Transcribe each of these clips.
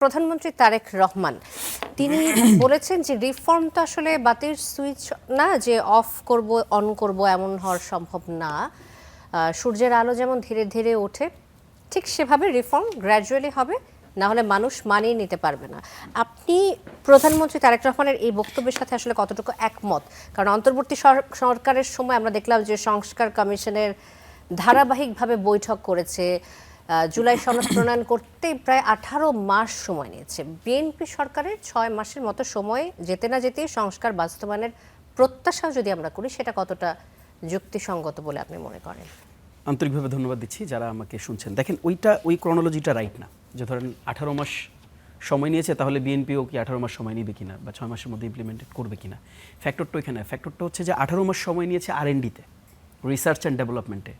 প্রধানমন্ত্রী তারেক রহমান তিনি বলেছেন যে রিফর্মটা আসলে বাতির সুইচ না যে অফ করব অন করব এমন হওয়ার সম্ভব না। সূর্যের আলো যেমন ধীরে ধীরে ওঠে ঠিক সেভাবে রিফর্ম গ্র্যাজুয়ালি হবে, না হলে মানুষ মানিয়ে নিতে পারবে না। আপনি প্রধানমন্ত্রী তারেক রহমানের এই বক্তব্যের সাথে আসলে কতটুকু একমত? কারণ অন্তর্বর্তী সরকারের সময় আমরা দেখলাম যে সংস্কার কমিশনের ধারাবাহিকভাবে বৈঠক করেছে, জুলাই সনদ প্রণয়ন করতে প্রায় 18 মাস সময় নিয়েছে। বিএনপি সরকারের 6 মাসের মতো সময় যেতে না যেতেই সংস্কার বাস্তবায়নের প্রত্যাশা যদি আমরা করি, সেটা কতটা যুক্তিসঙ্গত বলে আপনি মনে করেন? আন্তরিকভাবে ধন্যবাদ দিচ্ছি যারা আমাকে শুনছেন। দেখেন, ওই ক্রনোলজিটা রাইট না। যে ধরেন 18 মাস সময় নিয়েছে, তাহলে বিএনপিও কি 18 মাস সময় নিবে কিনা বা 6 মাসের মধ্যে ইমপ্লিমেন্টেড করবে কিনা। ফ্যাক্টরটা হচ্ছে যে 18 মাস সময় নিয়েছে R&Dতে, রিসার্চ অ্যান্ড ডেভেলপমেন্টে।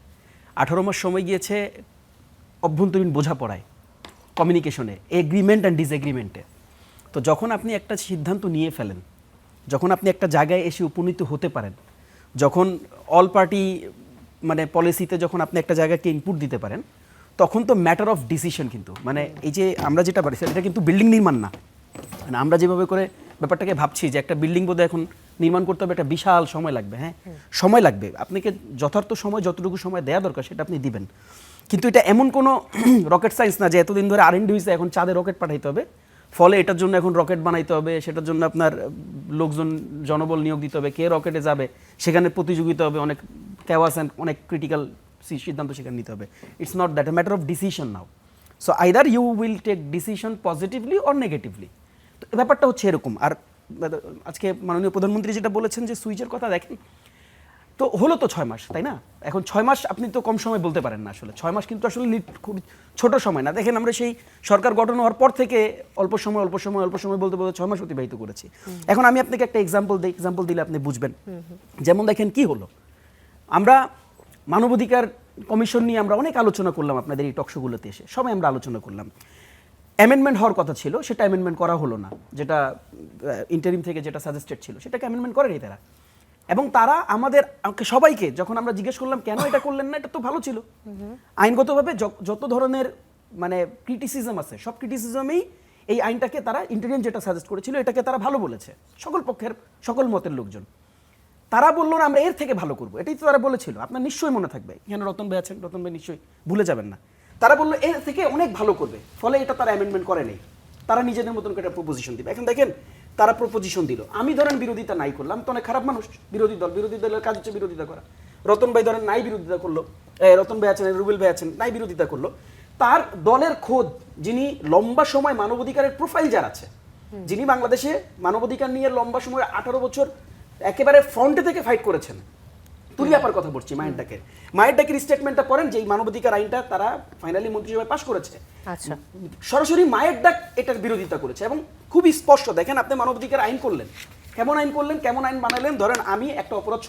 18 মাস সময় গিয়েছে অভ্যন্তরীণ বোঝাপড়ায়, কমিউনিকেশনে, এগ্রিমেন্ট অ্যান্ড ডিসএগ্রিমেন্টে। তো যখন আপনি একটা সিদ্ধান্ত নিয়ে ফেলেন, যখন আপনি একটা জায়গায় এসে উপনীত হতে পারেন, যখন অল পার্টি মানে পলিসিতে যখন আপনি একটা জায়গাকে ইনপুট দিতে পারেন, তখন তো ম্যাটার অফ ডিসিশন। কিন্তু মানে এই যে আমরা যেটা পারি এটা কিন্তু বিল্ডিং নির্মাণ না। মানে আমরা যেভাবে করে ব্যাপারটাকে ভাবছি যে একটা বিল্ডিং বোধহয় এখন নির্মাণ করতে হবে, একটা বিশাল সময় লাগবে। হ্যাঁ, সময় লাগবে, আপনাকে যথার্থ সময় যতটুকু সময় দেওয়া দরকার সেটা আপনি দিবেন। কিন্তু এটা এমন কোনো রকেট সায়েন্স না যে এতদিন ধরে R&D হয়েছে, এখন চাঁদে রকেট পাঠাইতে হবে, ফলে এটার জন্য এখন রকেট বানাইতে হবে, সেটার জন্য আপনার লোকজন জনবল নিয়োগ দিতে হবে, কে রকেটে যাবে সেখানে প্রতিযোগিতা হবে, অনেক ক্যাওয়াস অ্যান্ড অনেক ক্রিটিক্যাল সিদ্ধান্ত সেখানে নিতে হবে। It's not that, a matter of decision now. So either you will take decision positively or negatively. তো ব্যাপারটা হচ্ছে এরকম। আর আজকে মাননীয় প্রধানমন্ত্রী যেটা বলেছেন যে সুইচের কথা, দেখেন তো হলো তো 6 মাস, তাই না? এখন 6 মাস আপনি তো কম সময় বলতে পারেন না। আসলে 6 মাস কিন্তু আসলে খুব ছোট সময় না। দেখেন, আমরা সেই সরকার গঠন হওয়ার পর থেকে অল্প সময় বলতে বলতে 6 মাস অতিবাহিত করেছি। এখন আমি আপনাকে একটা এক্সাম্পল দিলে আপনি বুঝবেন। যেমন দেখেন কি হলো, আমরা মানবাধিকার কমিশন নিয়ে আমরা অনেক আলোচনা করলাম আপনাদের এই টকশোগুলোতে এসে, সবাই আমরা আলোচনা করলাম। অ্যামেন্ডমেন্ট হওয়ার কথা ছিল, সেটা অ্যামেন্ডমেন্ট করা হলো না। যেটা ইন্টারিম থেকে যেটা সাজেস্টেড ছিল সেটাকে অ্যামেন্ডমেন্ট করেনি তারা। এবং তারা আমাদের সবাইকে যখন আমরা জিজ্ঞেস করলাম কেন এটা করলেন না, এটা তো ভালো ছিল। আইনগতভাবে যত ধরনের মানে ক্রিটিসিজম আছে, সব ক্রিটিসিজমেই এই আইনটাকে তারা ইন্টারিম যেটা সাজেস্ট করেছিল এটাকে তারা ভালো বলেছে, সকল পক্ষের সকল মতের লোকজন। তারা বললো না আমরা এর থেকে ভালো করবো, এটাই তো তারা বলেছিল। আপনার নিশ্চয়ই মনে থাকবে, এখানে রতন ভাই আছেন, রতন ভাই নিশ্চয়ই ভুলে যাবেন না। তারা বললো এর থেকে অনেক ভালো করবে, ফলে এটা তারা অ্যামেন্ডমেন্ট করে নেই, তারা নিজেদের মতন করে একটা প্রপোজিশন দিবে। এখন দেখেন, তারা প্রপোজিশন দিল, আমি ধরেন বিরোধিতা নাই করলাম, তো অনেক খারাপ মানুষ বিরোধী দলের কাজ হচ্ছে বিরোধিতা করা। রতন ভাই ধরেন নাই বিরোধিতা করলো, রতন ভাই আছেন, রুবেল ভাই আছেন, নাই বিরোধিতা করলো। তার দলের খোদ যিনি লম্বা সময় মানবাধিকারের প্রোফাইল যার আছে, যিনি বাংলাদেশে মানবাধিকার নিয়ে লম্বা সময় 18 বছর একেবারে ফ্রন্টে থেকে ফাইট করেছেন, তুলিয়াপার কথা বলছি, মায়ের ডাকের স্টেটমেন্টটা পড়েন যে এই মানবাধিকার আইনটা তারা ফাইনালি মন্ত্রিসভায় পাশ করেছে। আচ্ছা, সরাসরি মায়ের ডাক এটার বিরোধিতা করেছে এবং খুবই স্পষ্ট। দেখেন, আপনি মানবাধিকার আইন করলেন, কেমন আইন বানালেন? ধরেন আমি একটা অপরাধ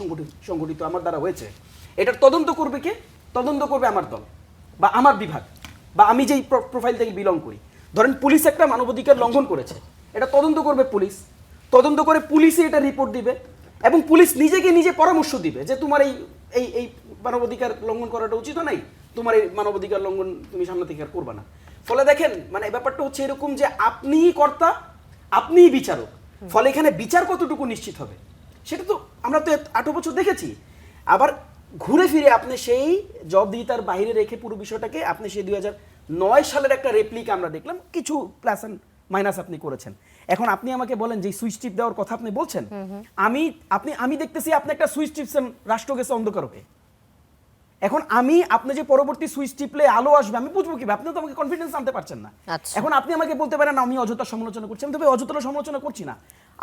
সংগঠিত আমার দ্বারা হয়েছে, এটার তদন্ত করবে কে? তদন্ত করবে আমার দল বা আমার বিভাগ বা আমি যেই প্রোফাইল থেকে বিলং করি। ধরেন পুলিশ একটা মানবাধিকার লঙ্ঘন করেছে, এটা তদন্ত করবে পুলিশ, তদন্ত করে পুলিশে এটা রিপোর্ট দিবে এবং পুলিশ নিজে পরামর্শ দিবে যে তোমার এই মানবাধিকার লঙ্ঘন করাটা উচিত নাই, তোমার এই মানবাধিকার লঙ্ঘন তুমি সামনে থেকে আর করবা না। ফলে দেখেন, মানে ব্যাপারটা হচ্ছে এরকম যে আপনিই কর্তা, আপনিই বিচারক। ফলে এখানে বিচার কতটুকু নিশ্চিত হবে সেটা তো আমরা তো 8 বছর দেখেছি। আবার ঘুরে ফিরে আপনি সেই জবাবদিহিতার বাইরে রেখে পুরো বিষয়টাকে আপনি সেই 2009 সালের একটা রেপ্লিকা আমরা দেখলাম, কিছু প্লাস অ্যান্ড মাইনাস আপনি করেছেন। এখন আপনি আমাকে বলেন যে সুইচ টিপ দেওয়ার কথা আপনি বলছেন, আমি দেখতেছি আপনি একটা সুইচ টিপছেন, রাষ্ট্র গেছে অন্ধকার হয়ে। এখন আপনি যে পরবর্তী সুইচ টিপলে আলো আসবে আমি বুঝবো কিভাবে? আপনি তো আমাকে কনফিডেন্স আনতে পারছেন না। এখন আপনি আমাকে বলতে পারেন আমি অযথা সমালোচনা করছি, আমি তো অযথা সমালোচনা করছি না।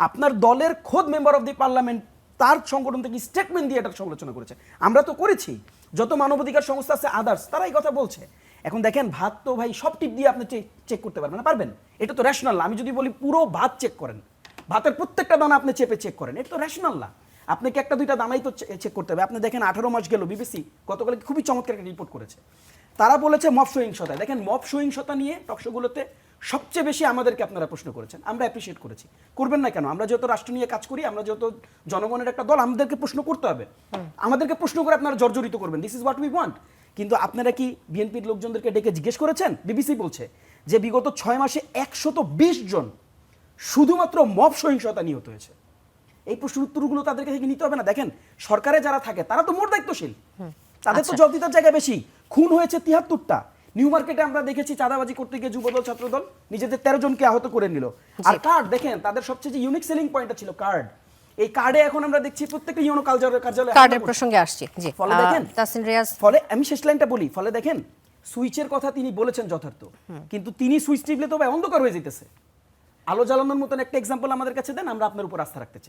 আপনার দলের খোদ মেম্বার অফ দি পার্লামেন্ট তার সংগঠন থেকে স্টেটমেন্ট দিয়ে এটার সমালোচনা করেছে, আমরা তো করেছি। যত মানবাধিকার সংস্থা আছে আদার্স, তারা এই কথা বলছে। এখন দেখেন, ভাত তো ভাই সব টিপ দিয়ে আপনি চেক করতে পারবেন না, পারবেন? এটা তো রেশনাল না। আমি যদি বলি পুরো ভাত চেক করেন, ভাতের প্রত্যেকটা দানা আপনি চেপে চেক করেন, এটা তো রেশনাল না। আপনাকে একটা দুইটা দানাই তো চেক করতে হবে। আপনি দেখেন 18 মাস গেল, বিবিসি গতকাল খুবই চমৎকার একটা রিপোর্ট করেছে। তারা বলেছে মব সহিংসতা। দেখেন, মব সহিংসতা নিয়ে টকশোগুলোতে সবচেয়ে বেশি আমাদেরকে আপনারা প্রশ্ন করেছেন, আমরা অ্যাপ্রিশিয়েট করেছি। করবেন না কেন? আমরা যেহেতু রাষ্ট্র নিয়ে কাজ করি, আমরা যেহেতু জনগণের একটা দল, আমাদেরকে প্রশ্ন করতে হবে। আমাদেরকে প্রশ্ন করে আপনারা জর্জরিত করবেন, this is what we want. কিন্তু আপনারা কি বিএনপির লোকজনদেরকে ডেকে জিজ্ঞেস করেছেন? বিবিসি বলছে যে বিগত 6 মাসে 120 জন শুধুমাত্র মব সহিংসতা নিহত হয়েছে। এই প্রশ্নের উত্তরগুলো তাদের কাছে নিতে হবে না? দেখেন সরকারে যারা থাকে তারা তো মোর দায়িত্বশীল, তাদের তো জবাবদিহিতার জায়গা বেশি। খুন হয়েছে 73টা। নিউ মার্কেটে আমরা দেখেছি চাঁদাবাজি করতে গিয়ে যুবদল ছাত্রদল নিজেদের 13 জনকে আহত করে নিল। আর কার্ড দেখেন, তাদের সবচেয়ে যে ইউনিক সেলিং পয়েন্টটা ছিল কার্ড, এই কার্ডে এখন আমরা দেখছি প্রত্যেকটা ইউনো কার্যালয়ে কার্ডের প্রসঙ্গে আসছি। জি, ফলে দেখেন তাসিন রিয়াজ, ফলে আমি শেষ লাইনটা বলি, ফলে দেখেন সুইচের কথা তিনি বলেছেন যথার্থ, কিন্তু তিনি সুইচ টিপলে তো ভাই অন্ধকার হয়ে যেতেছে। আলো জ্বালানোর মতন একটা এক্সাম্পল আমাদের কাছে দেন, আমরা আপনার উপর আস্থা রাখতে চাই।